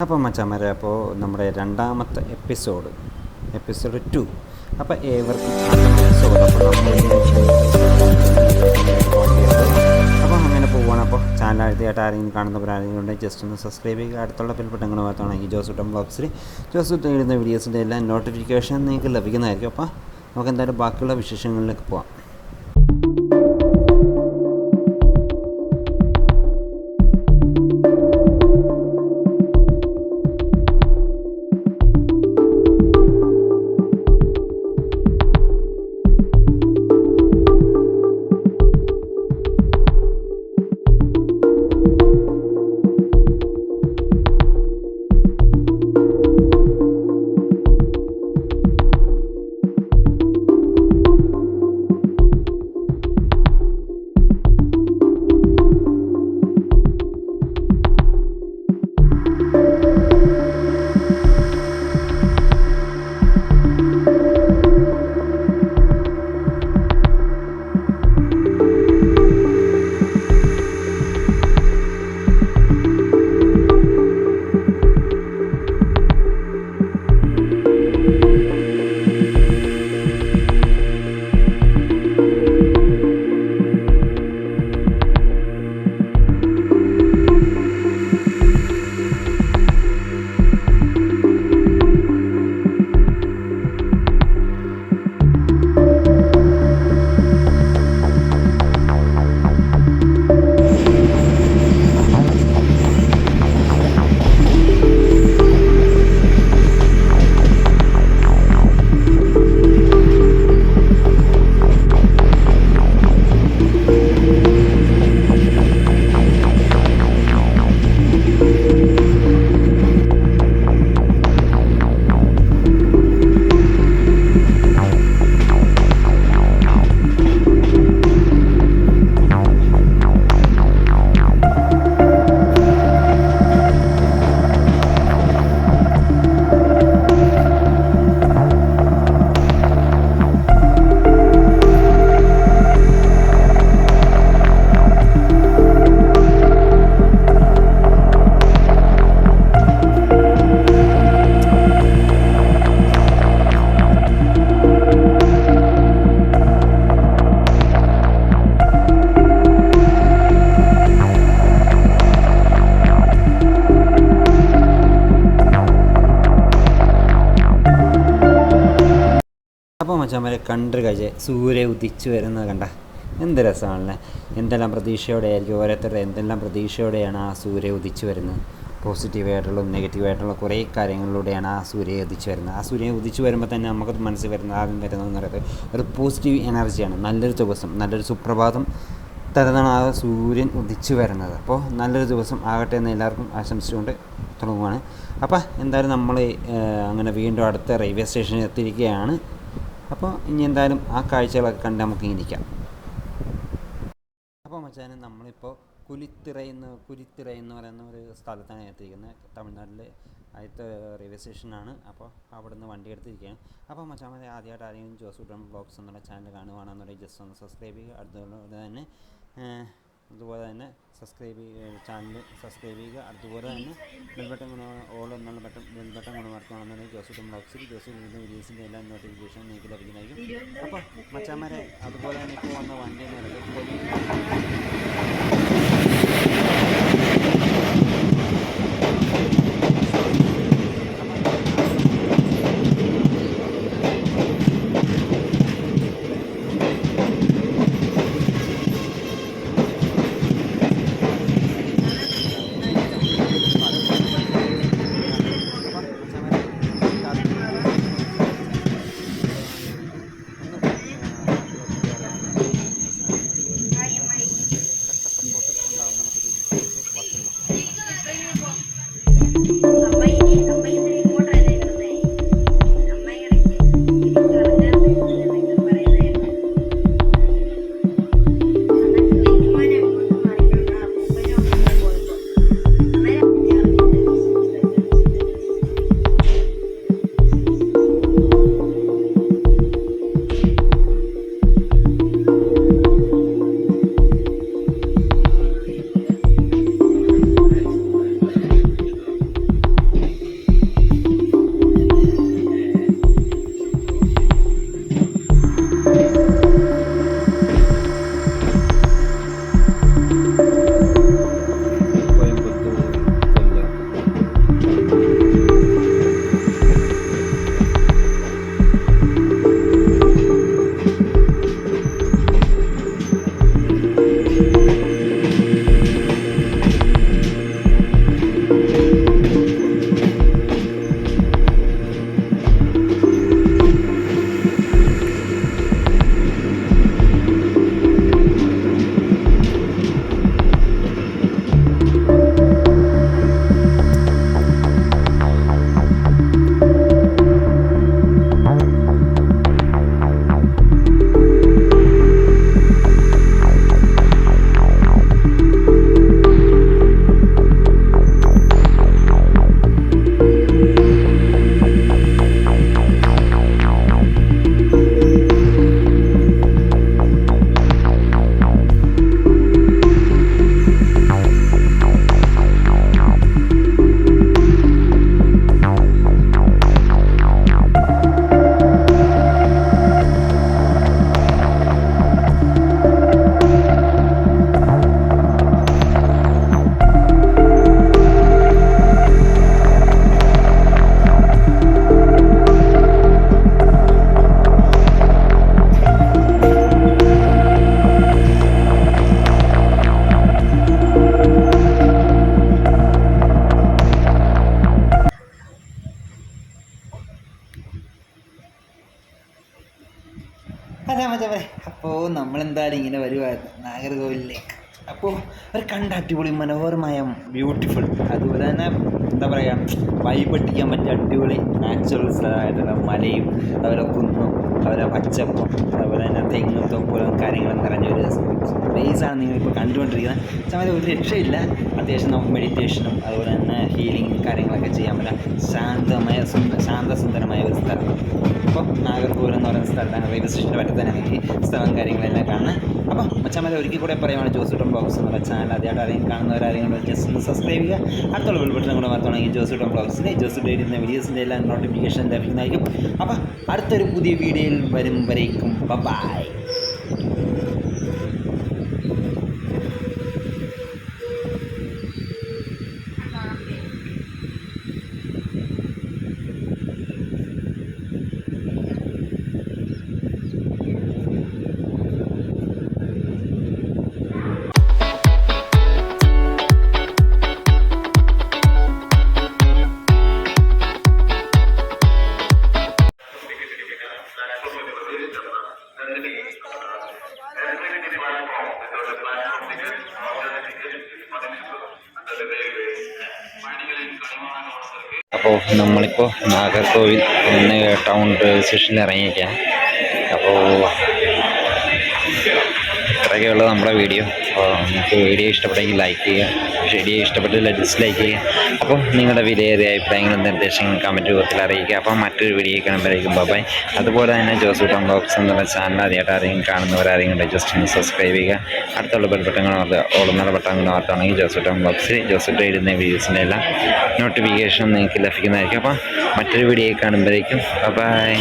അപ്പോൾ മച്ചാന്മാരെ, അപ്പോൾ നമ്മുടെ രണ്ടാമത്തെ എപ്പിസോഡ് 2. അപ്പോൾ ഏവർക്കും അപ്പോൾ അങ്ങനെ പോവുകയാണ്. അപ്പോൾ ചാനൽ ആദ്യമായിട്ട് ആരെങ്കിലും കാണുന്നവരാരെങ്കിലും ഉണ്ടെങ്കിൽ ജസ്റ്റ് ഒന്ന് സബ്സ്ക്രൈബ് ചെയ്യുക. അടുത്തുള്ള ബെൽബട്ടങ്ങൾ മാത്രമാണെങ്കിൽ ജോസൂട്ടൻ ബ്ലോഗ്സിൽ ജോസൂട്ടൻ ഇടുന്ന വീഡിയോസിൻ്റെ എല്ലാം നോട്ടിഫിക്കേഷൻ നിങ്ങൾക്ക് ലഭിക്കുന്നതായിരിക്കും. അപ്പോൾ നമുക്ക് എന്തായാലും ബാക്കിയുള്ള വിശേഷങ്ങളിലേക്ക് പോകാം. അപ്പോൾ മച്ചാന്മാരെ കണ്ട് കഴിച്ച് സൂര്യ ഉദിച്ചു വരുന്നത് കണ്ട എന്ത് രസമാണല്ലേ. എന്തെല്ലാം പ്രതീക്ഷയോടെയായിരിക്കും ഓരോരുത്തരുടെ എന്തെല്ലാം പ്രതീക്ഷയോടെയാണ് ആ സൂര്യ ഉദിച്ചു വരുന്നത്. പോസിറ്റീവായിട്ടുള്ള നെഗറ്റീവായിട്ടുള്ള കുറേ കാര്യങ്ങളിലൂടെയാണ് ആ സൂര്യ ഉദിച്ചു വരുന്നത്. ആ സൂര്യ ഉദിച്ചു വരുമ്പോൾ തന്നെ നമുക്ക് മനസ്സിൽ വരുന്നത് ആദ്യം വരുന്നതെന്ന് പറയുന്നത് ഒരു പോസിറ്റീവ് എനർജിയാണ്. നല്ലൊരു ദിവസം, നല്ലൊരു സുപ്രഭാതം തരുന്നതാണ് ആ സൂര്യൻ ഉദിച്ചു വരുന്നത്. അപ്പോൾ നല്ലൊരു ദിവസം ആകട്ടെ എന്ന് എല്ലാവർക്കും ആശംസിച്ചുകൊണ്ട് തുടങ്ങുകയാണ്. അപ്പോൾ എന്തായാലും നമ്മൾ അങ്ങനെ വീണ്ടും അടുത്ത റെയിൽവേ സ്റ്റേഷനിൽ എത്തിയിരിക്കുകയാണ്. അപ്പോൾ ഇനി എന്തായാലും ആ കാഴ്ചകളൊക്കെ കണ്ട് നമുക്ക് ഇരിക്കാം. അപ്പോൾ മച്ചാനെ, നമ്മളിപ്പോൾ കുലിത്തിറ എന്ന് പറയുന്ന ഒരു സ്ഥലത്താണ് എത്തിയിരിക്കുന്നത്. തമിഴ്നാട്ടിലെ ആദ്യത്തെ റെയിൽവേ സ്റ്റേഷനാണ്. അപ്പോൾ അവിടെ നിന്ന് വണ്ടി എടുത്തിരിക്കുകയാണ്. അപ്പോൾ മച്ചാനെ, ആദ്യമായിട്ട് ആരെങ്കിലും ജോസൂട്ടൻ ബ്ലോഗ്സ് എന്നുള്ള ചാനൽ കാണുകയാണെന്നുണ്ടെങ്കിൽ ജസ്റ്റ് ഒന്ന് സബ്സ്ക്രൈബ് ചെയ്യുക. അതുപോലെ തന്നെ ചാനൽ സബ്സ്ക്രൈബ് ചെയ്യുക. അതുപോലെ തന്നെ ബെൽബട്ടൺ ഓൾ എന്നുള്ള ബെൽബട്ടൺ ഗുണമാർക്കുകയാണെന്നുണ്ടെങ്കിൽ ജോസൂട്ടൻ ബ്ലോഗ്സിൽ വീഡിയോസിൻ്റെ എല്ലാ നോട്ടിഫിക്കേഷൻ നിങ്ങൾക്ക് ലഭിക്കുന്നതായിരിക്കും. അപ്പോൾ മച്ചാന്മാരെ, അതുപോലെ തന്നെ ഇപ്പോൾ വന്ന വണ്ടി എന്ന് പറയുന്നത് നമ്മളെന്തായാലും ഇങ്ങനെ വരുമായിരുന്നു നാഗർകോവിലിലേക്ക്. അപ്പോൾ ഒരു കണ്ട അടിപൊളി മനോഹരമായ ബ്യൂട്ടിഫുൾ, അതുപോലെ തന്നെ എന്താ പറയുക വൈബട്ടിക്കാൻ പറ്റിയ അടിപൊളി നാച്ചുറൽ സ്ഥലമായിട്ടുള്ള മലയും അതുപോലെ കുന്നും അതുപോലെ പച്ചപ്പും അതുപോലെ തന്നെ തെങ്ങും തോപ്പുകളും കാര്യങ്ങളും നിറഞ്ഞൊരു പ്ലേസാണ് നിങ്ങളിപ്പോൾ കണ്ടുകൊണ്ടിരിക്കുന്നത്. സമയത്ത് ഒരു രക്ഷയില്ല. അത്യാവശ്യം നമുക്ക് മെഡിറ്റേഷനും അതുപോലെ തന്നെ ഹീലിംഗ് കാര്യങ്ങളൊക്കെ ചെയ്യാൻ പറ്റുന്ന ശാന്തസുന്ദരമായ ഒരു സ്ഥലം. അപ്പോൾ നാഗർകോവിൽ എന്ന് പറയുന്ന സ്ഥലത്താണ് റെയിൽവേ സ്റ്റേഷൻ്റെ പറ്റത്ത് തന്നെ നമുക്ക് ഈ സ്ഥലം കാര്യങ്ങളെല്ലാം കാണാൻ. അപ്പം മച്ചാമാരെ ഒരിക്കൽ കൂടെ പറയുവാണ് ജോസൂട്ടൻ ബ്ലോഗ്സ് എന്നുള്ള ചാനൽ ആദ്യമായിട്ട് ആരെയും കാണുന്നവരാരെയും ജസ്റ്റ് ഒന്ന് സബ്സ്ക്രൈബ് ചെയ്യുക. അടുത്തുള്ള ബെൽ ബട്ടൺ കൂടെ മാത്രമാണെങ്കിൽ ജോസൂട്ടൻ ബ്ലോഗ്സിൻ്റെ ജോസൂട്ട് ഇടുന്ന വീഡിയോസിൻ്റെ എല്ലാം നോട്ടിഫിക്കേഷൻ ലഭിക്കുന്നതായിരിക്കും. അപ്പം അടുത്തൊരു പുതിയ വീഡിയോയിൽ വരും വരേക്കും ബൈ. അപ്പോൾ നമ്മളിപ്പോൾ നാഗർകോവിൽ എന്ന ടൗൺ റെയിൽവേ സ്റ്റേഷനിൽ ഇറങ്ങിയിരിക്കുകയാണ്. അപ്പോൾ ഇത്രയൊക്കെയുള്ളത് നമ്മുടെ വീഡിയോ. അപ്പോൾ നിങ്ങൾക്ക് വീഡിയോ ഇഷ്ടപ്പെട്ടെങ്കിൽ ലൈക്ക് ചെയ്യുക, വീഡിയോ ഇഷ്ടപ്പെട്ടില്ല ഡിസ്ലൈക്ക് ചെയ്യുക. അപ്പോൾ നിങ്ങളുടെ വിലയേറിയ അഭിപ്രായങ്ങളും നിർദ്ദേശങ്ങളും കമൻറ്റ് രൂപത്തിൽ അറിയിക്കുക. അപ്പോൾ മറ്റൊരു വീഡിയോ കാണുമ്പോഴേക്കും ബൈ. അതുപോലെ തന്നെ ജോസൂട്ടൻ ബ്ലോഗ്സ് എന്നുള്ള ചാനൽ ആദ്യമായിട്ട് ആരെങ്കിലും കാണുന്നവരാരെങ്കിലും ജസ്റ്റ് ഒന്ന് സബ്സ്ക്രൈബ് ചെയ്യുക. അടുത്തുള്ള ബട്ടങ്ങൾ ഓളുന്ന ബട്ടങ്ങൾ ഓർത്താണെങ്കിൽ ജോസൂട്ടൻ ബ്ലോഗ്സിൽ ജോസൂട്ട് ഇടുന്ന വീഡിയോസിൻ്റെ എല്ലാം നോട്ടിഫിക്കേഷൻ നിങ്ങൾക്ക് ലഭിക്കുന്നതായിരിക്കും. അപ്പോൾ മറ്റൊരു വീഡിയോ കാണുമ്പോഴേക്കും ബൈ.